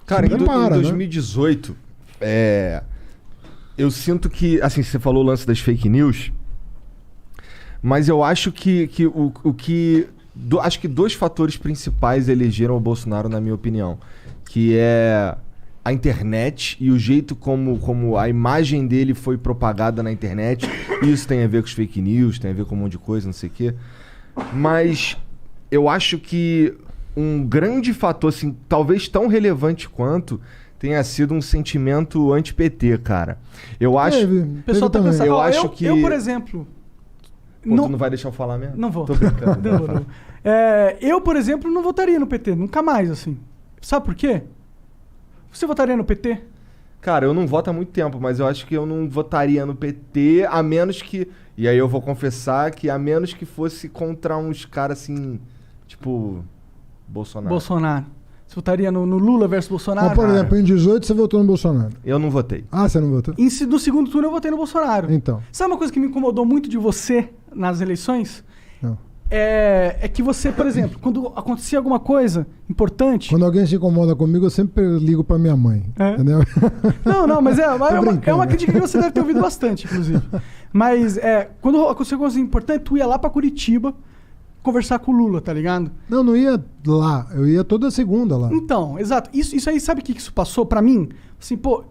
Cara, em né? 2018, eu sinto que, assim, você falou o lance das fake news, mas eu acho acho que dois fatores principais elegeram o Bolsonaro, na minha opinião, que é a internet e o jeito como a imagem dele foi propagada na internet. Isso tem a ver com os fake news, tem a ver com um monte de coisa, não sei o quê. Mas eu acho que um grande fator, assim, talvez tão relevante quanto, tenha sido um sentimento anti-PT, cara. Eu acho... O pessoal tá pensando... Eu, por exemplo... Pô, tu não vai deixar eu falar mesmo? Não vou. Tô brincando. Não. Eu, por exemplo, não votaria no PT. Nunca mais, assim. Sabe por quê? Você votaria no PT? Cara, eu não voto há muito tempo, mas eu acho que eu não votaria no PT, a menos que... E aí eu vou confessar que a menos que fosse contra uns caras assim, tipo... Bolsonaro. Você votaria no Lula versus Bolsonaro? Mas, por exemplo, em 18 você votou no Bolsonaro. Eu não votei. Ah, você não votou? No segundo turno eu votei no Bolsonaro. Então. Sabe uma coisa que me incomodou muito de você nas eleições? Não. É que você, por exemplo, quando acontecia alguma coisa importante... Quando alguém se incomoda comigo, eu sempre ligo pra minha mãe. Entendeu? Não, mas é uma crítica que você deve ter ouvido bastante, inclusive. Mas quando acontecia alguma coisa importante, tu ia lá pra Curitiba conversar com o Lula, tá ligado? Não ia lá. Eu ia toda segunda lá. Então, exato. Isso aí, sabe o que isso passou pra mim? Assim, pô,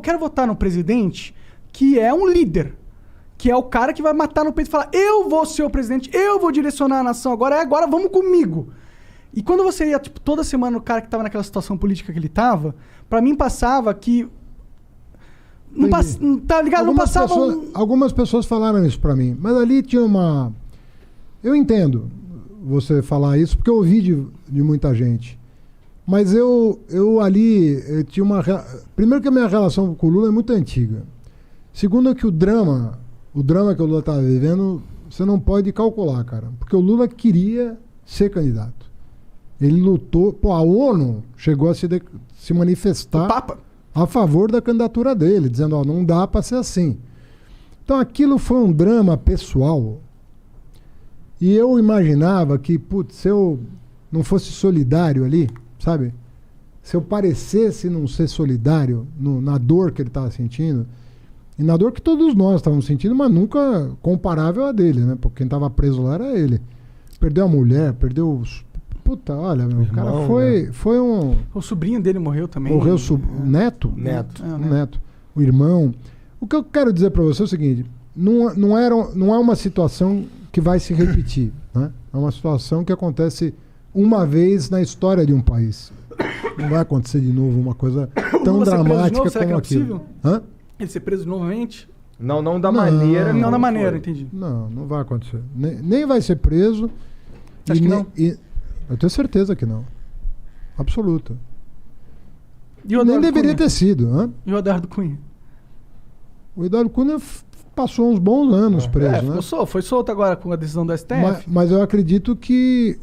quero votar no presidente que é um líder. Que é o cara que vai matar no peito e falar: eu vou ser o presidente, eu vou direcionar a nação agora vamos comigo. E quando você ia, tipo, toda semana no cara que tava naquela situação política que ele tava, pra mim passava que... tá ligado? Algumas pessoas falaram isso pra mim, mas ali tinha uma... Eu entendo você falar isso, porque eu ouvi de muita gente. Mas eu tinha uma... Primeiro que a minha relação com o Lula é muito antiga. Segundo que o drama que o Lula estava vivendo, você não pode calcular, cara. Porque o Lula queria ser candidato. Ele lutou... Pô, a ONU chegou a se manifestar a favor da candidatura dele, dizendo, não dá para ser assim. Então aquilo foi um drama pessoal. E eu imaginava que, putz, se eu não fosse solidário ali, sabe? Se eu parecesse não ser solidário na dor que ele estava sentindo, e na dor que todos nós estávamos sentindo, mas nunca comparável a dele, né? Porque quem estava preso lá era ele. Perdeu a mulher, perdeu os... Puta, olha, meu, o cara foi um... O sobrinho dele morreu também. Morreu o neto? Neto. O irmão. O que eu quero dizer para você é o seguinte, não é uma situação que vai se repetir, né? É uma situação que acontece uma vez na história de um país. Não vai acontecer de novo uma coisa tão dramática como aquilo. Hã? Ele ser preso novamente? Não da maneira. Não da maneira, entendi. Não vai acontecer. Nem vai ser preso. Acho que não? Eu tenho certeza que não. Absoluta. E o nem deveria ter sido. Hã? E o Eduardo Cunha? O Eduardo Cunha passou uns bons anos preso, né? Foi solto agora com a decisão do STF. Mas eu acredito que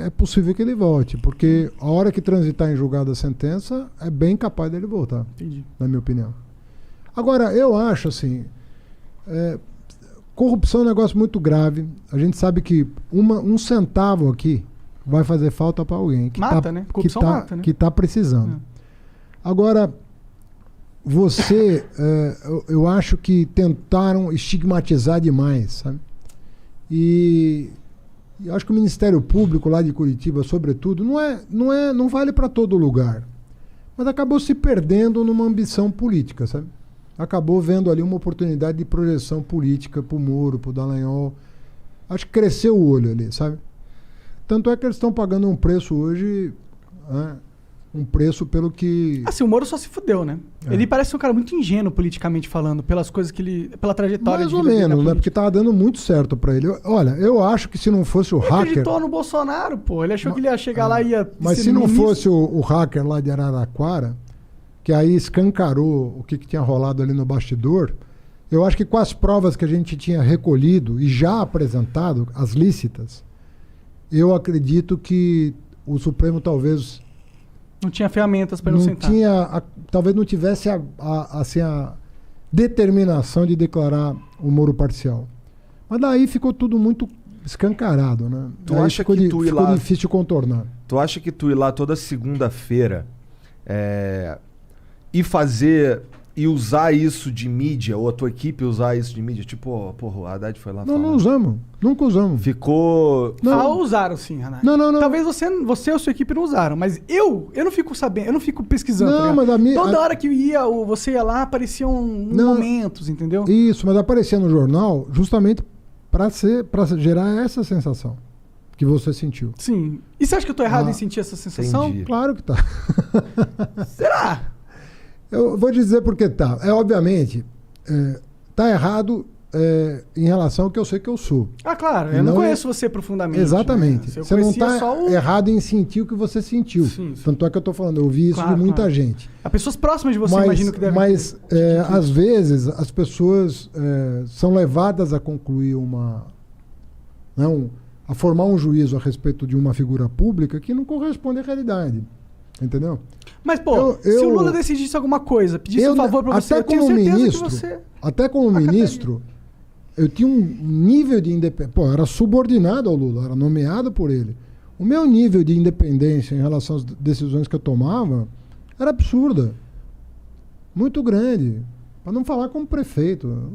é possível que ele volte, porque a hora que transitar em julgado a sentença, é bem capaz dele voltar. Entendi. Na minha opinião. Agora, eu acho assim, corrupção é um negócio muito grave. A gente sabe que um centavo aqui vai fazer falta para alguém que mata, né? Corrupção mata, né? Que tá precisando. Agora, eu acho que tentaram estigmatizar demais, sabe? E eu acho que o Ministério Público lá de Curitiba, sobretudo, não vale para todo lugar. Mas acabou se perdendo numa ambição política, sabe? Acabou vendo ali uma oportunidade de projeção política pro Moro, pro Dallagnol. Acho que cresceu o olho ali, sabe? Tanto é que eles estão pagando um preço hoje... um preço pelo que... Assim, o Moro só se fudeu, né? Ele parece um cara muito ingênuo politicamente falando, pelas coisas que ele... Pela trajetória mais ou menos, né? Porque tava dando muito certo pra ele. Olha, eu acho que se não fosse o hacker... Ele acreditou no Bolsonaro, pô. Ele achou que ele ia chegar lá e ia... Mas se não fosse o hacker lá de Araraquara, que aí escancarou o que tinha rolado ali no bastidor, eu acho que com as provas que a gente tinha recolhido e já apresentado, as lícitas, eu acredito que o Supremo talvez... Não tinha ferramentas para inocentar. Talvez não tivesse a determinação de declarar o Moro parcial. Mas daí ficou tudo muito escancarado, né? Tu acha que ficou difícil de contornar. Tu acha que tu ir lá toda segunda-feira e fazer e usar isso de mídia, ou a tua equipe usar isso de mídia, tipo, porra, o Haddad foi lá Não, falar. não usamos. Nunca usamos. Ficou... Usaram sim, Haddad. Não. Talvez você ou sua equipe não usaram, mas eu não fico sabendo, eu não fico pesquisando. Não, tá mas Toda hora que você ia lá, apareciam momentos, entendeu? Isso, mas aparecia no jornal justamente para gerar essa sensação que você sentiu. Sim. E você acha que eu tô errado em sentir essa sensação? Entendi. Claro que tá. Será? Eu vou dizer por que tá. Obviamente, tá errado em relação ao que eu sei que eu sou. Ah, claro. Eu não conheço você profundamente. Exatamente. Né? Você não tá errado em sentir o que você sentiu. Sim. Tanto é que eu tô falando, eu ouvi isso de muita gente. As pessoas próximas de você imaginam que devem... Mas, às vezes, as pessoas são levadas a concluir a formar um juízo a respeito de uma figura pública que não corresponde à realidade. Entendeu? Mas, pô, se o Lula decidisse alguma coisa, pedisse um favor pra você, eu tenho certeza que você... Até como ministro, eu tinha um nível de independência... Pô, eu era subordinado ao Lula, era nomeado por ele. O meu nível de independência em relação às decisões que eu tomava era absurda. Muito grande. Para não falar como prefeito.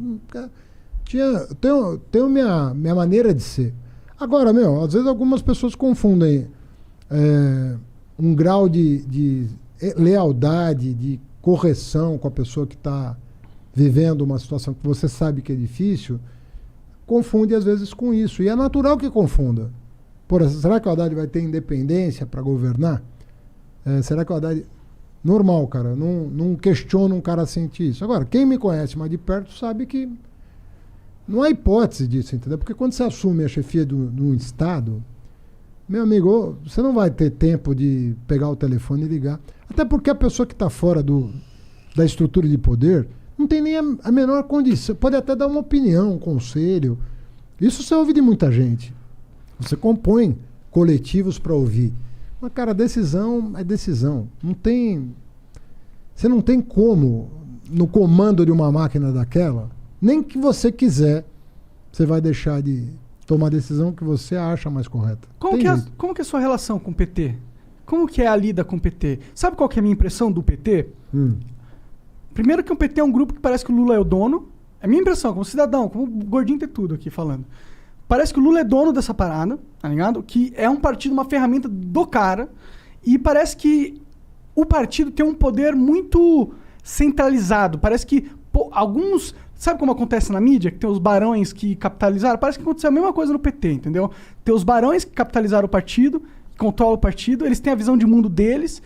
Tenho minha maneira de ser. Agora, às vezes algumas pessoas confundem um grau de lealdade, de correção com a pessoa que está vivendo uma situação que você sabe que é difícil, confunde às vezes com isso. E é natural que confunda. Será que o Haddad vai ter independência para governar? Será que o Haddad... Normal, cara. Não questiona um cara sentir isso. Agora, quem me conhece mais de perto sabe que não há hipótese disso, entendeu? Porque quando você assume a chefia de um Estado, meu amigo, você não vai ter tempo de pegar o telefone e ligar. Até porque a pessoa que está fora da estrutura de poder não tem nem a menor condição. Pode até dar uma opinião, um conselho. Isso você ouve de muita gente. Você compõe coletivos para ouvir. Mas, cara, decisão é decisão. Você não tem como, no comando de uma máquina daquela, nem que você quiser, você vai deixar de tomar a decisão que você acha mais correta. Como que é a sua relação com o PT? Como que é a lida com o PT? Sabe qual que é a minha impressão do PT? Primeiro que o PT é um grupo que parece que o Lula é o dono. É a minha impressão, como cidadão, como gordinho ter tudo aqui falando. Parece que o Lula é dono dessa parada, tá ligado? Que é um partido, uma ferramenta do cara. E parece que o partido tem um poder muito centralizado. Parece que alguns... Sabe como acontece na mídia? Que tem os barões que capitalizaram? Parece que aconteceu a mesma coisa no PT, entendeu? Tem os barões que capitalizaram o partido, que controlam o partido, eles têm a visão de mundo deles,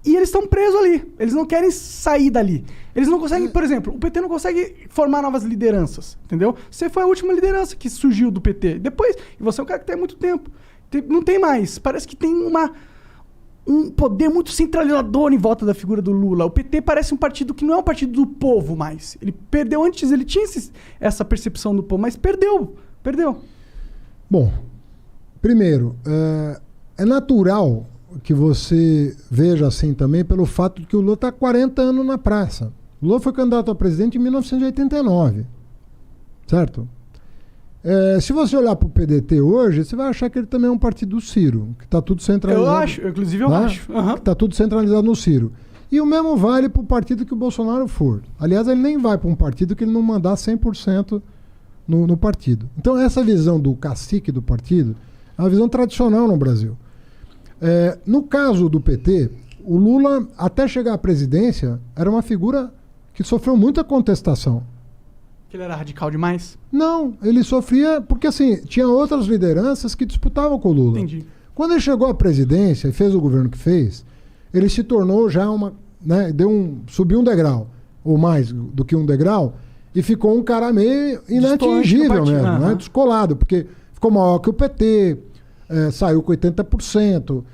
e eles estão presos ali. Eles não querem sair dali. Eles não conseguem, por exemplo, o PT não consegue formar novas lideranças, entendeu? Você foi a última liderança que surgiu do PT. Depois, e você é um cara que tem muito tempo. Não tem mais. Parece que tem um poder muito centralizador em volta da figura do Lula. O PT parece um partido que não é um partido do povo mais. Ele perdeu antes, ele tinha essa percepção do povo, mas perdeu. Bom, primeiro, é natural que você veja assim também pelo fato de que o Lula está 40 anos na praça. O Lula foi candidato a presidente em 1989, certo? Se você olhar para o PDT hoje, você vai achar que ele também é um partido do Ciro, que está tudo centralizado. Eu acho, inclusive eu acho. Que está tudo centralizado no Ciro. E o mesmo vale para o partido que o Bolsonaro for. Aliás, ele nem vai para um partido que ele não mandar 100% no partido. Então, essa visão do cacique do partido é uma visão tradicional no Brasil. No caso do PT, o Lula, até chegar à presidência, era uma figura que sofreu muita contestação. Que ele era radical demais? Não, ele sofria porque, assim, tinha outras lideranças que disputavam com o Lula. Entendi. Quando ele chegou à presidência e fez o governo que fez, ele se tornou já subiu um degrau, ou mais do que um degrau, e ficou um cara meio inatingível mesmo, né? Descolado, porque ficou maior que o PT, saiu com 80%,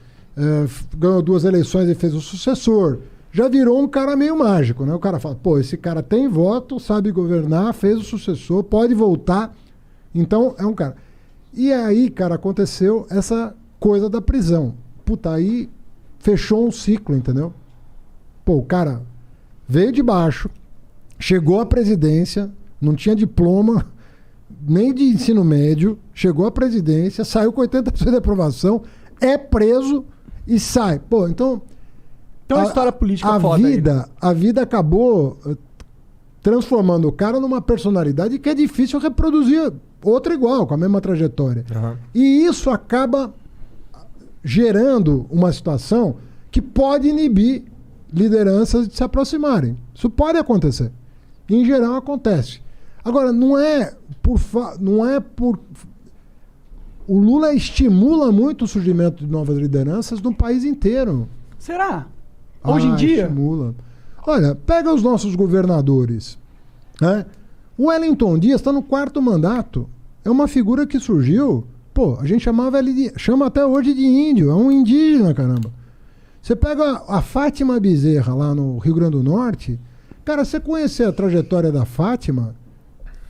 ganhou 2 eleições e fez o sucessor. Já virou um cara meio mágico, né? O cara fala, esse cara tem voto, sabe governar, fez o sucessor, pode voltar. Então, é um cara. E aí, cara, aconteceu essa coisa da prisão. Aí fechou um ciclo, entendeu? O cara veio de baixo, chegou à presidência, não tinha diploma, nem de ensino médio, chegou à presidência, saiu com 80% de aprovação, é preso e sai. Pô, então... Então a história política foda aí, né? A vida acabou transformando o cara numa personalidade que é difícil reproduzir outra igual, com a mesma trajetória. Aham. E isso acaba gerando uma situação que pode inibir lideranças de se aproximarem. Isso pode acontecer. Em geral acontece. Agora, não é por... O Lula estimula muito o surgimento de novas lideranças no país inteiro. Será? Hoje em dia? Estimula. Olha, pega os nossos governadores. Né? O Wellington Dias está no 4º mandato. É uma figura que surgiu. Pô, a gente chama até hoje de índio. É um indígena, caramba. Você pega a Fátima Bezerra lá no Rio Grande do Norte. Cara, você conhecer a trajetória da Fátima,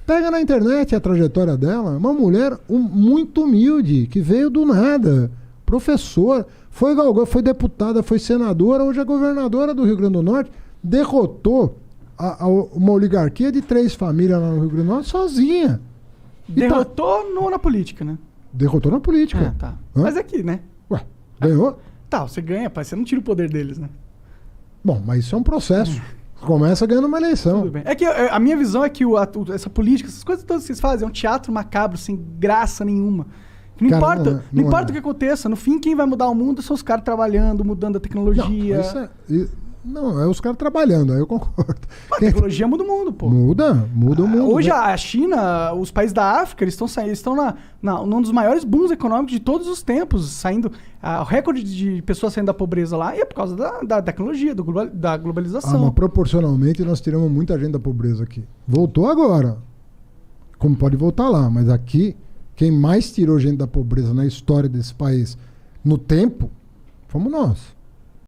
pega na internet a trajetória dela. Uma mulher muito humilde, que veio do nada. Professora. Foi deputada, foi senadora, hoje é governadora do Rio Grande do Norte. Derrotou uma oligarquia de 3 famílias lá no Rio Grande do Norte sozinha. Derrotou na política, né? Derrotou na política. Tá. Hã? Mas aqui, né? Ué, ganhou? Tá, você ganha, pai. Você não tira o poder deles, né? Bom, mas isso é um processo. Começa ganhando uma eleição. Tudo bem. É que a minha visão é que essa política, essas coisas todas que vocês fazem, é um teatro macabro, sem graça nenhuma. Não Cara, importa, não importa o que aconteça. No fim, quem vai mudar o mundo são os caras trabalhando, mudando a tecnologia. Não, é os caras trabalhando, aí eu concordo. A tecnologia muda o mundo, pô. Muda o mundo. Hoje né? a China, os países da África, eles estão num dos maiores booms econômicos de todos os tempos, saindo. O recorde de pessoas saindo da pobreza lá é por causa da tecnologia, da globalização. Mas proporcionalmente nós tiramos muita gente da pobreza aqui. Voltou agora. Como pode voltar lá, mas aqui, quem mais tirou gente da pobreza na história desse país no tempo, fomos nós.